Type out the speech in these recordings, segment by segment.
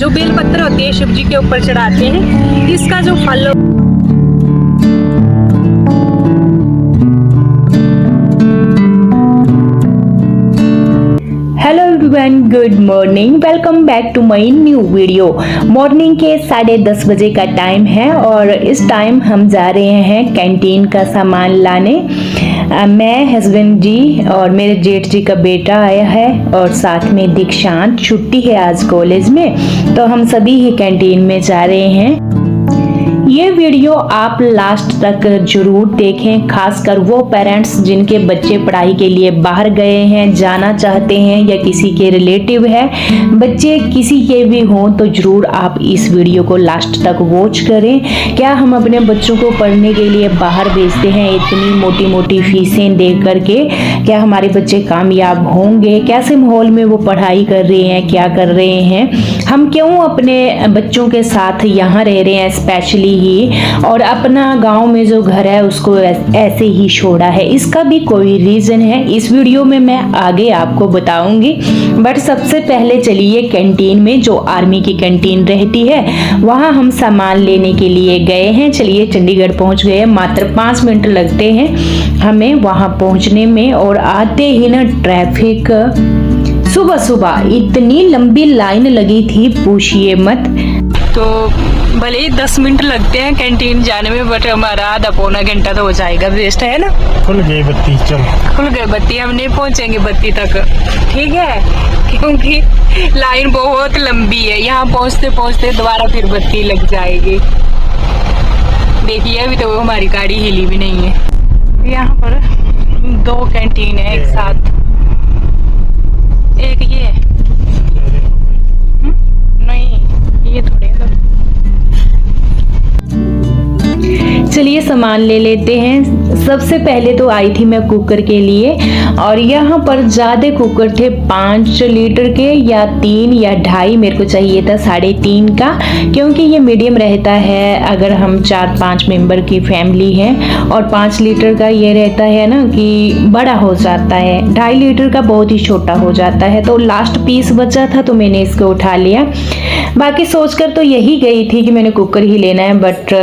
जो बेलपत्र होती है शिव जी के ऊपर चढ़ाते हैं, इसका जो फल hello everyone, good morning. Welcome back to my new video. Morning के 10:30 बजे का टाइम है और इस टाइम हम जा रहे हैं कैंटीन का सामान लाने। मैं, हस्बैंड जी और मेरे जेठ जी का बेटा आया है और साथ में दीक्षांत। छुट्टी है आज कॉलेज में, तो हम सभी ही कैंटीन में जा रहे हैं। ये वीडियो आप लास्ट तक जरूर देखें, खासकर वो पेरेंट्स जिनके बच्चे पढ़ाई के लिए बाहर गए हैं, जाना चाहते हैं, या किसी के रिलेटिव है, बच्चे किसी के भी हों, तो जरूर आप इस वीडियो को लास्ट तक वॉच करें। क्या हम अपने बच्चों को पढ़ने के लिए बाहर भेजते हैं इतनी मोटी मोटी फीसें दे करके? क्या हमारे बच्चे कामयाब होंगे? कैसे माहौल में वो पढ़ाई कर रहे हैं, क्या कर रहे हैं? हम क्यों अपने बच्चों के साथ यहाँ रह रहे हैं स्पेशली ही, और अपना गांव में जो घर है उसको ऐसे ही छोड़ा है? इसका भी कोई रीजन है, इस वीडियो में मैं आगे आपको बताऊंगी। बट सबसे पहले चलिए कैंटीन में, जो आर्मी की कैंटीन रहती है, वहां हम सामान लेने के लिए गए हैं। चलिए, चंडीगढ़ पहुंच गए, मात्र 5 मिनट लगते हैं हमें वहां पहुंचने में। और आते ही ना ट्रैफिक, सुबह सुबह इतनी लंबी लाइन लगी थी, पूछिए मत। तो भले ही 10 मिनट लगते हैं कैंटीन जाने में, बट हमारा आधा पौना घंटा तो हो जाएगा वेस्ट, है ना। खुल गई बत्ती, चल खुल गई बत्ती, हम नहीं पहुंचेंगे बत्ती तक, ठीक है, क्योंकि लाइन बहुत लंबी है। यहाँ पहुंचते पहुंचते दोबारा फिर बत्ती लग जाएगी। देखिए, अभी तो हमारी गाड़ी हिली भी नहीं है। यहाँ पर 2 कैंटीन है एक साथ। एक ये नहीं, ये थोड़े चलिए सामान ले लेते हैं। सबसे पहले तो आई थी मैं कुकर के लिए, और यहाँ पर ज़्यादा कुकर थे, 5 लीटर के या 3 या 2.5, मेरे को चाहिए था 3.5 का, क्योंकि ये मीडियम रहता है अगर हम 4-5 मेंबर की फैमिली है। और 5 लीटर का ये रहता है ना कि बड़ा हो जाता है, 2.5 लीटर का बहुत ही छोटा हो जाता है। तो लास्ट पीस बचा था तो मैंने इसको उठा लिया। बाकी सोचकर तो यही गई थी कि मैंने कुकर ही लेना है, बट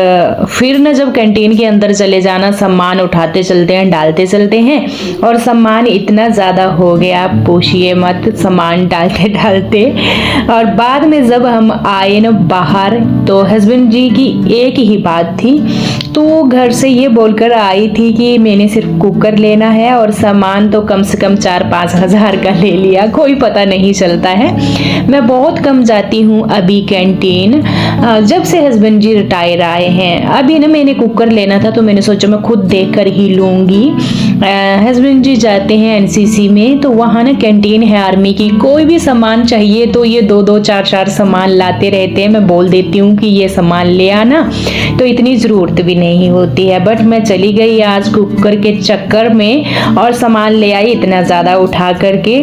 फिर ना जब कैंटीन के अंदर चले जाना, सामान उठाते चलते हैं, डालते चलते हैं, और सामान इतना ज़्यादा हो गया, पूछिए मत, सामान डालते डालते। और बाद में जब हम आए ना बाहर, तो हस्बैंड जी की एक ही बात थी, तो घर से ये बोलकर आई थी कि मैंने सिर्फ कुकर लेना है और सामान तो कम से कम 4-5 हज़ार का ले लिया। कोई पता नहीं चलता है, मैं बहुत कम जाती हूँ अभी कैंटीन, जब से हस्बैंड जी रिटायर आए हैं। अभी ना मैंने कुकर लेना था तो मैंने सोचा मैं खुद देख कर ही लूँगी। हस्बैंड जी जाते हैं एनसीसी में, तो वहाँ ना कैंटीन है आर्मी की, कोई भी सामान चाहिए तो ये 2-2, 4-4 सामान लाते रहते हैं। मैं बोल देती हूँ कि ये सामान ले आना, तो इतनी ज़रूरत भी नहीं होती है। बट मैं चली गई आज कुकर के चक्कर में और सामान ले आई इतना ज़्यादा उठा करके,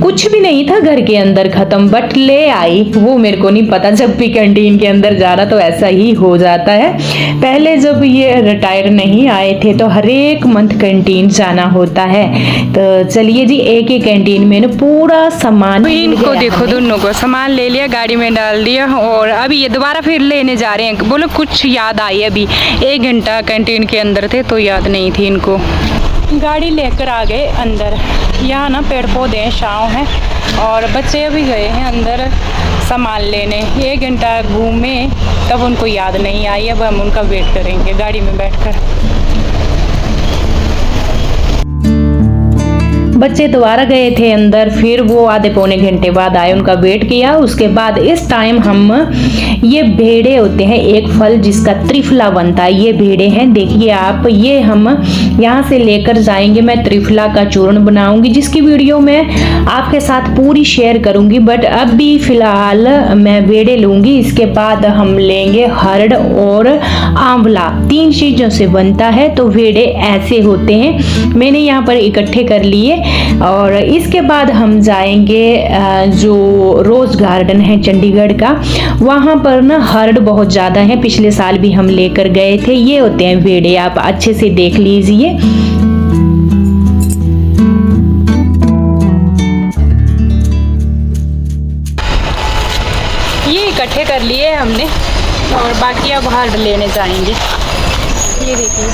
कुछ भी नहीं था घर के अंदर, ख़त्म, बट ले आई। वो मेरे को नहीं पता, जब भी कैंटीन के अंदर जाना तो ऐसा ही हो जाता है। पहले जब ये रिटायर नहीं आए थे तो हर एक मंथ कैंटीन जाना होता है। तो चलिए जी, एक ही कैंटीन में ना पूरा सामान, इनको देखो, दोनों को सामान ले लिया, गाड़ी में डाल दिया, और अभी ये दोबारा फिर लेने जा रहे हैं। बोलो कुछ याद आई, अभी 1 घंटा कैंटीन के अंदर थे तो याद नहीं थी इनको। गाड़ी लेकर आ गए अंदर। यहाँ ना पेड़ पौधे हैं, छाँव है, और बच्चे अभी गए हैं अंदर सामान लेने। 1 घंटा घूमे तब उनको याद नहीं आई। अब हम उनका वेट करेंगे गाड़ी में बैठकर। बच्चे दोबारा गए थे अंदर, फिर वो आधे पौने घंटे बाद आए, उनका वेट किया। उसके बाद इस टाइम हम, ये भेड़े होते हैं, एक फल जिसका त्रिफला बनता है, ये भेड़े हैं, देखिए आप, ये हम यहाँ से लेकर जाएंगे। मैं त्रिफला का चूर्ण बनाऊंगी, जिसकी वीडियो मैं आपके साथ पूरी शेयर करूंगी, बट अभी फिलहाल मैं भेड़े लूंगी। इसके बाद हम लेंगे हरड़ और आंवला, 3 चीज़ों से बनता है। तो भेड़े ऐसे होते हैं, मैंने यहाँ पर इकट्ठे कर लिए। और इसके बाद हम जाएंगे जो रोज़ गार्डन है चंडीगढ़ का, वहाँ पर ना हर्ड बहुत ज़्यादा है, पिछले साल भी हम लेकर गए थे। ये होते हैं भेड़े, आप अच्छे से देख लीजिए। इकट्ठे कर लिए हमने और बाकी अब हर्ड लेने जाएंगे। ये देखिए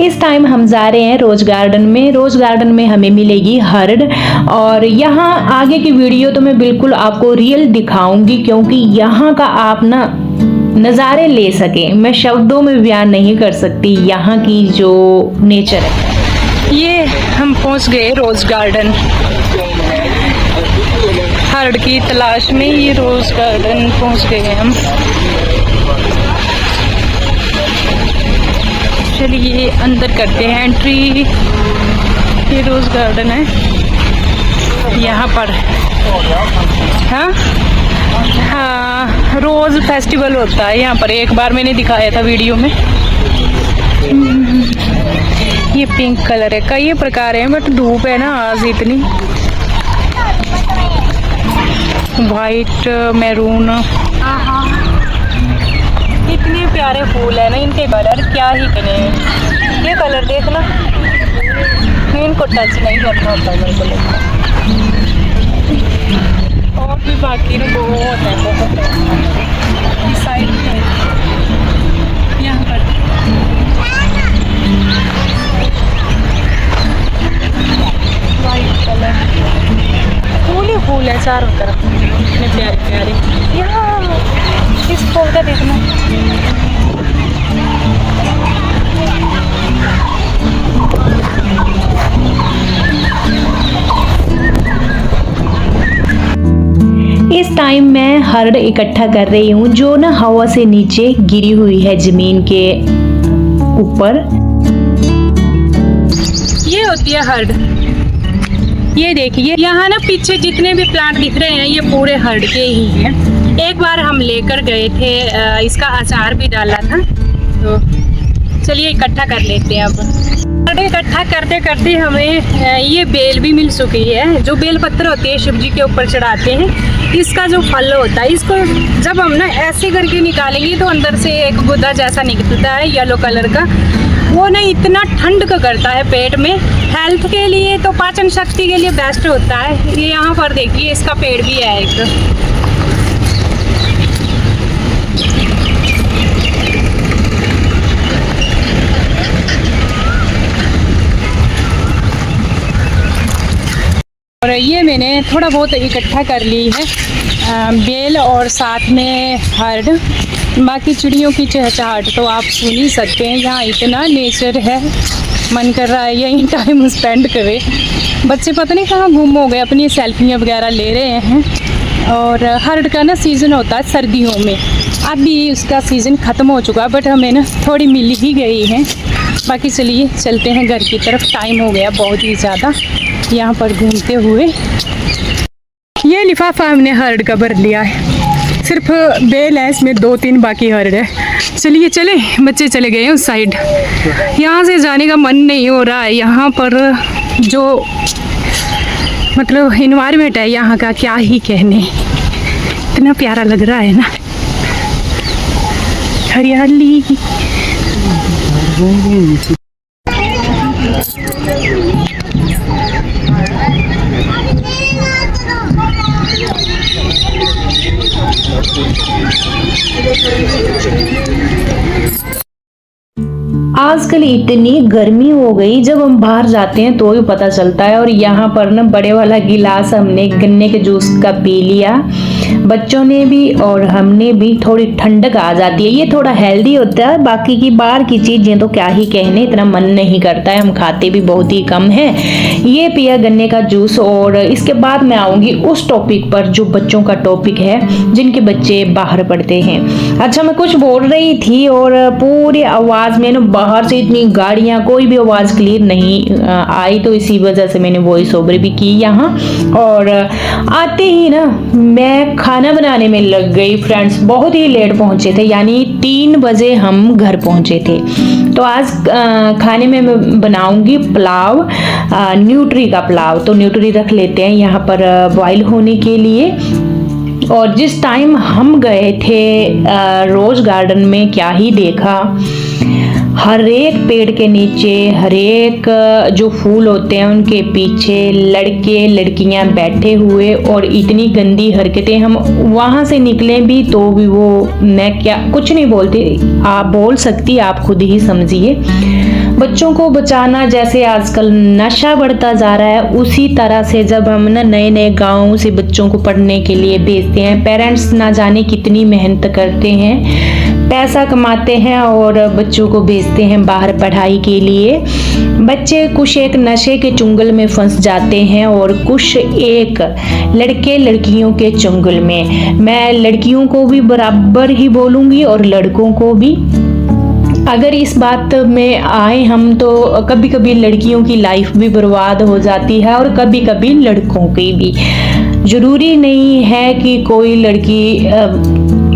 इस टाइम हम जा रहे हैं रोज गार्डन में। रोज गार्डन में हमें मिलेगी हर्ड, और यहाँ आगे की वीडियो तो मैं बिल्कुल आपको रियल दिखाऊंगी, क्योंकि यहाँ का आप ना नज़ारे ले सके, मैं शब्दों में बयान नहीं कर सकती यहाँ की जो नेचर है। ये हम पहुँच गए रोज गार्डन, हर्ड की तलाश में ये रोज गार्डन पहुँच गए हम। चलिए अंदर करते हैं एंट्री। ये रोज गार्डन है यहाँ पर। हाँ, रोज फेस्टिवल होता है यहाँ पर, एक बार मैंने दिखाया था वीडियो में। ये पिंक कलर है, कई प्रकार है बट धूप है ना आज इतनी। वाइट, मैरून, इतने प्यारे फूल है ना, इनके कलर क्या ही करें। ये कलर देखना, इनको टच नहीं करना होता मेरे को लगता है। और भी बाकी ना बहुत है, बहुत है। इस साइड में यहाँ पर वाइट कलर, फूल ही फूल है चारों तरफ, इतने प्यारे प्यारे। यहाँ इस पौधा देखना, इस टाइम मैं हर्ड इकट्ठा कर रही हूँ जो ना हवा से नीचे गिरी हुई है जमीन के ऊपर। ये होती है हर्ड। ये देखिए यहाँ ना पीछे जितने भी प्लांट दिख रहे हैं ये पूरे हर्ड के ही हैं। एक बार हम लेकर गए थे, इसका अचार भी डाला था, तो चलिए इकट्ठा कर लेते हैं। अब इकट्ठा करते करते हमें ये बेल भी मिल चुकी है। जो बेल पत्तर होते हैं शिव जी के ऊपर चढ़ाते हैं, इसका जो फल होता है, इसको जब हम ना ऐसे करके निकालेंगे तो अंदर से एक गुदा जैसा निकलता है येलो कलर का। वो ना इतना ठंड का करता है पेट में, हेल्थ के लिए तो पाचन शक्ति के लिए बेस्ट होता है। ये यहाँ पर देखिए इसका पेड़ भी है एक। और ये मैंने थोड़ा बहुत इकट्ठा कर ली है, बेल और साथ में हर्ड। बाकी चिड़ियों की चहचहाट तो आप सुन ही सकते हैं। यहाँ इतना नेचर है, मन कर रहा है यहीं टाइम स्पेंड करे। बच्चे पता नहीं कहाँ गुम हो गए, अपनी सेल्फियाँ वगैरह ले रहे हैं। और हर्ड का ना सीज़न होता है सर्दियों में, अभी उसका सीज़न ख़त्म हो चुका, बट हमें ना थोड़ी मिल ही गई है। बाकी चलिए चलते हैं घर की तरफ, टाइम हो गया बहुत ही ज़्यादा यहाँ पर घूमते हुए। ये लिफाफा हमने हर्ड का भर लिया है, सिर्फ बेल है इसमें, 2-3 बाकी हर्ड है। चलिए चले, बच्चे चले गए हैं उस साइड, यहाँ से जाने का मन नहीं हो रहा है। यहाँ पर जो मतलब इन्वायरमेंट है यहाँ का क्या ही कहने, इतना प्यारा लग रहा है ना, हरियाली। आजकल इतनी गर्मी हो गई, जब हम बाहर जाते हैं तो भी पता चलता है। और यहाँ पर ना बड़े वाला गिलास हमने गन्ने के जूस का पी लिया, बच्चों ने भी और हमने भी। थोड़ी ठंडक आ जाती है, ये थोड़ा हेल्दी होता है। बाकी की बाहर की चीजें तो क्या ही कहने, इतना मन नहीं करता है, हम खाते भी बहुत ही कम है। ये पिया गन्ने का जूस। और इसके बाद मैं आऊंगी उस टॉपिक पर जो बच्चों का टॉपिक है, जिनके बच्चे बाहर पढ़ते हैं। अच्छा, मैं कुछ बोल रही थी और पूरी आवाज में ना बाहर से इतनी गाड़ियां, कोई भी आवाज क्लियर नहीं आई, तो इसी वजह से मैंने वॉइस ओवर भी की यहाँ। और आते ही ना मैं खाना बनाने में लग गई फ्रेंड्स। बहुत ही लेट पहुंचे थे, यानी 3 बजे हम घर पहुंचे थे। तो आज खाने में मैं बनाऊंगी पुलाव, न्यूट्री का पुलाव। तो न्यूट्री रख लेते हैं यहाँ पर बॉईल होने के लिए। और जिस टाइम हम गए थे रोज गार्डन में, क्या ही देखा, हर एक पेड़ के नीचे, हर एक जो फूल होते हैं उनके पीछे लड़के लड़कियां बैठे हुए, और इतनी गंदी हरकतें। हम वहां से निकले भी तो भी वो, मैं क्या कुछ नहीं बोलती, आप बोल सकती, आप खुद ही समझिए। बच्चों को बचाना जैसे आजकल नशा बढ़ता जा रहा है, उसी तरह से जब हम ना नए नए गाँव से बच्चों को पढ़ने के लिए भेजते हैं, पेरेंट्स ना जाने कितनी मेहनत करते हैं, पैसा कमाते हैं और बच्चों को भेजते हैं बाहर पढ़ाई के लिए। बच्चे कुछ एक नशे के चुंगल में फंस जाते हैं और कुछ एक लड़के लड़कियों के चुंगल में। मैं लड़कियों को भी बराबर ही बोलूँगी और लड़कों को भी। अगर इस बात में आए हम तो कभी कभी लड़कियों की लाइफ भी बर्बाद हो जाती है और कभी कभी लड़कों की भी। ज़रूरी नहीं है कि कोई लड़की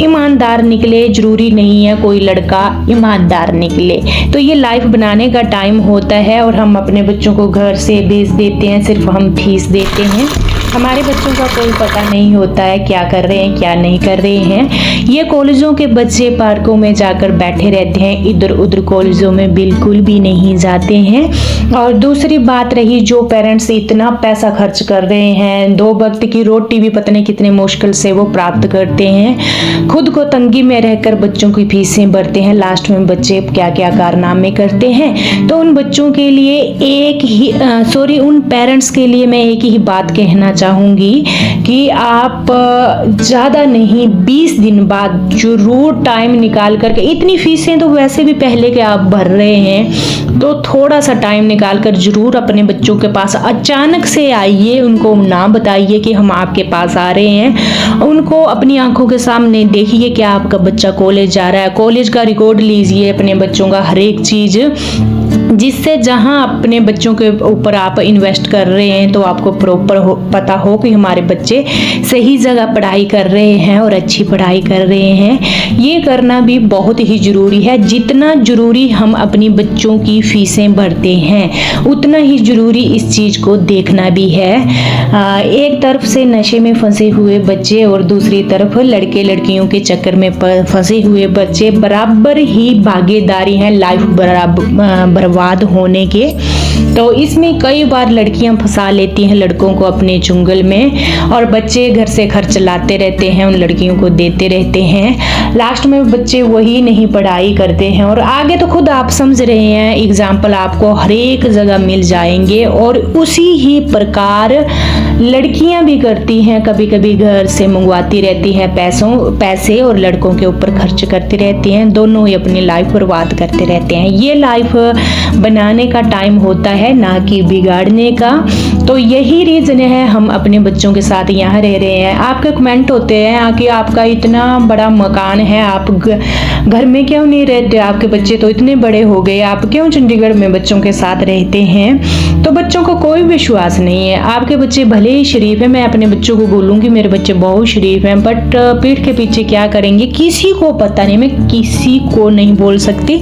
ईमानदार निकले, ज़रूरी नहीं है कोई लड़का ईमानदार निकले। तो ये लाइफ बनाने का टाइम होता है और हम अपने बच्चों को घर से भेज देते हैं, सिर्फ हम फीस देते हैं। हमारे बच्चों का कोई पता नहीं होता है क्या कर रहे हैं क्या नहीं कर रहे हैं। ये कॉलेजों के बच्चे पार्कों में जाकर बैठे रहते हैं, इधर उधर कॉलेजों में बिल्कुल भी नहीं जाते हैं। और दूसरी बात रही, जो पेरेंट्स इतना पैसा खर्च कर रहे हैं, 2 वक्त की रोटी भी पता नहीं कितने मुश्किल से वो प्राप्त करते हैं, खुद को तंगी में रहकर बच्चों की फीसें भरते हैं, लास्ट में बच्चे क्या क्या कारनामे करते हैं। तो उन बच्चों के लिए उन पेरेंट्स के लिए मैं एक ही बात कहना चाहूँगी कि आप ज़्यादा नहीं 20 दिन बाद जरूर टाइम निकाल करके, इतनी फीसें तो वैसे भी पहले के आप भर रहे हैं, तो थोड़ा सा टाइम निकाल कर जरूर अपने बच्चों के पास अचानक से आइए। उनको ना बताइए कि हम आपके पास आ रहे हैं, उनको अपनी आंखों के सामने देखिए कि आपका बच्चा कॉलेज जा रहा है, कॉलेज का रिकॉर्ड लीजिए अपने बच्चों का, हर एक चीज़, जिससे जहां अपने बच्चों के ऊपर आप इन्वेस्ट कर रहे हैं तो आपको प्रॉपर पता हो कि हमारे बच्चे सही जगह पढ़ाई कर रहे हैं और अच्छी पढ़ाई कर रहे हैं। ये करना भी बहुत ही ज़रूरी है। जितना ज़रूरी हम अपनी बच्चों की फीसें भरते हैं, उतना ही ज़रूरी इस चीज़ को देखना भी है। एक तरफ से नशे में फंसे हुए बच्चे और दूसरी तरफ लड़के लड़कियों के चक्कर में फंसे हुए बच्चे बराबर ही भागीदारी हैं लाइफ बर्बाद होने के। तो इसमें कई बार लड़कियां फंसा लेती हैं लड़कों को अपने चुंगल में, और बच्चे घर से खर्च लाते रहते हैं, उन लड़कियों को देते रहते हैं। लास्ट में बच्चे वही नहीं पढ़ाई करते हैं और आगे तो खुद आप समझ रहे हैं, एग्जाम्पल आपको हर एक जगह मिल जाएंगे। और उसी ही प्रकार लड़कियां भी करती हैं, कभी कभी घर से मंगवाती रहती हैं पैसे और लड़कों के ऊपर खर्च करती रहती हैं, दोनों ही अपनी लाइफ बर्बाद करते रहते हैं। ये लाइफ बनाने का टाइम होता है, ना कि बिगाड़ने का। तो यही रीज़न है हम अपने बच्चों के साथ यहाँ रह रहे हैं। आपके कमेंट होते हैं कि आपका इतना बड़ा मकान है, आप घर में क्यों नहीं रहते, आपके बच्चे तो इतने बड़े हो गए, आप क्यों चंडीगढ़ में बच्चों के साथ रहते हैं। तो बच्चों को कोई विश्वास नहीं है। आपके बच्चे भले ही शरीफ है, मैं अपने बच्चों को बोलूँगी मेरे बच्चे बहुत शरीफ हैं, बट पीठ के पीछे क्या करेंगे किसी को पता नहीं, मैं किसी को नहीं बोल सकती।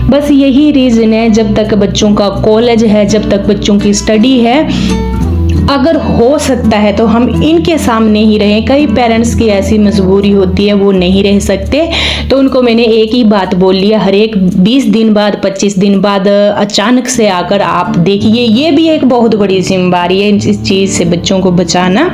बस यही रीज़न है, जब तक बच्चों का कॉलेज है, जब तक बच्चों की स्टडी है, अगर हो सकता है तो हम इनके सामने ही रहें। कई पेरेंट्स की ऐसी मजबूरी होती है वो नहीं रह सकते, तो उनको मैंने एक ही बात बोल लिया, हर एक 20 दिन बाद 25 दिन बाद अचानक से आकर आप देखिए, ये भी एक बहुत बड़ी जिम्मेदारी है इस चीज़ से बच्चों को बचाना।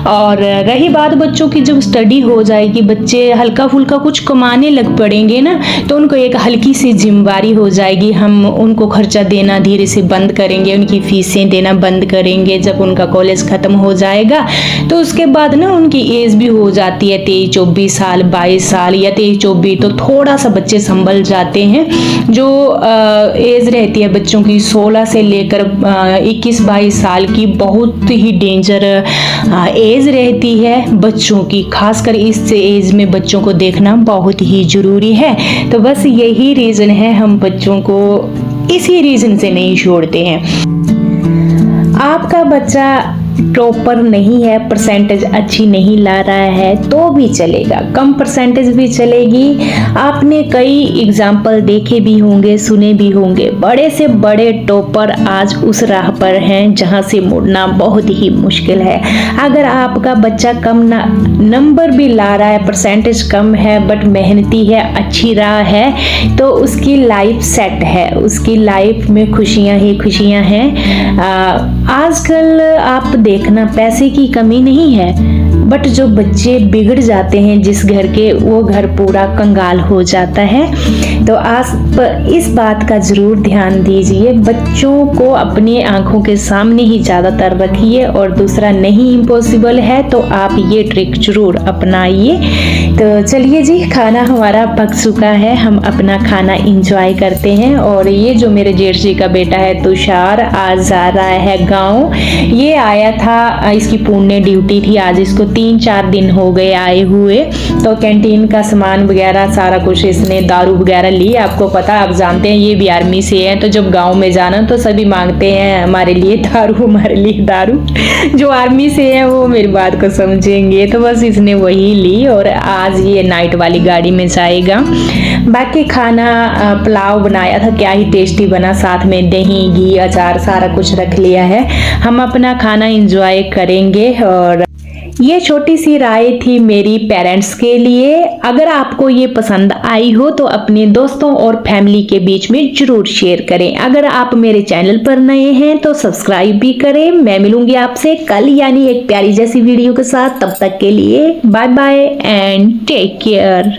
और रही बात बच्चों की, जब स्टडी हो जाएगी, बच्चे हल्का फुल्का कुछ कमाने लग पड़ेंगे ना, तो उनको एक हल्की सी जिम्मेदारी हो जाएगी। हम उनको खर्चा देना धीरे से बंद करेंगे, उनकी फीसें देना बंद करेंगे। जब उनका कॉलेज खत्म हो जाएगा तो उसके बाद ना उनकी एज भी हो जाती है 23-24 साल, 22 साल या 23-24, तो थोड़ा सा बच्चे संभल जाते हैं। जो एज रहती है बच्चों की 16 से लेकर 21-22 साल की, बहुत ही डेंजर एज रहती है बच्चों की। खासकर इस एज में बच्चों को देखना बहुत ही जरूरी है। तो बस यही रीज़न है, हम बच्चों को इसी रीज़न से नहीं छोड़ते हैं। आपका बच्चा टॉपर नहीं है, परसेंटेज अच्छी नहीं ला रहा है तो भी चलेगा, कम परसेंटेज भी चलेगी। आपने कई एग्जाम्पल देखे भी होंगे, सुने भी होंगे, बड़े से बड़े टॉपर आज उस राह पर हैं जहां से मुड़ना बहुत ही मुश्किल है। अगर आपका बच्चा कम नंबर भी ला रहा है, परसेंटेज कम है, बट मेहनती है, अच्छी राह है, तो उसकी लाइफ सेट है, उसकी लाइफ में खुशियां ही खुशियां हैं। आजकल आप देखना, पैसे की कमी नहीं है, बट जो बच्चे बिगड़ जाते हैं जिस घर के, वो घर पूरा कंगाल हो जाता है। तो आप इस बात का जरूर ध्यान दीजिए, बच्चों को अपनी आंखों के सामने ही ज़्यादातर रखिए, और दूसरा नहीं इम्पॉसिबल है तो आप ये ट्रिक जरूर अपनाइए। तो चलिए जी, खाना हमारा पक चुका है, हम अपना खाना इंजॉय करते हैं। और ये जो मेरे जेठ जी का बेटा है तुषार, आज जा रहा है गाँव। ये आया था, इसकी पुण्य ड्यूटी थी, आज इसको 3-4 दिन हो गए आए हुए। तो कैंटीन का सामान वगैरह सारा कुछ इसने, दारू वगैरह ली। आपको पता, आप जानते हैं ये भी आर्मी से है, तो जब गांव में जाना तो सभी मांगते हैं हमारे लिए दारू, हमारे लिए दारू। जो आर्मी से है वो मेरी बात को समझेंगे। तो बस इसने वही ली और आज ये नाइट वाली गाड़ी में जाएगा। बाकी खाना पुलाव बनाया था, क्या ही टेस्टी बना, साथ में दही, घी, अचार सारा कुछ रख लिया है। हम अपना खाना एंजॉय करेंगे। और ये छोटी सी राय थी मेरी पेरेंट्स के लिए। अगर आपको ये पसंद आई हो तो अपने दोस्तों और फैमिली के बीच में जरूर शेयर करें। अगर आप मेरे चैनल पर नए हैं तो सब्सक्राइब भी करें। मैं मिलूंगी आपसे कल, यानी एक प्यारी जैसी वीडियो के साथ। तब तक के लिए bye bye and take care.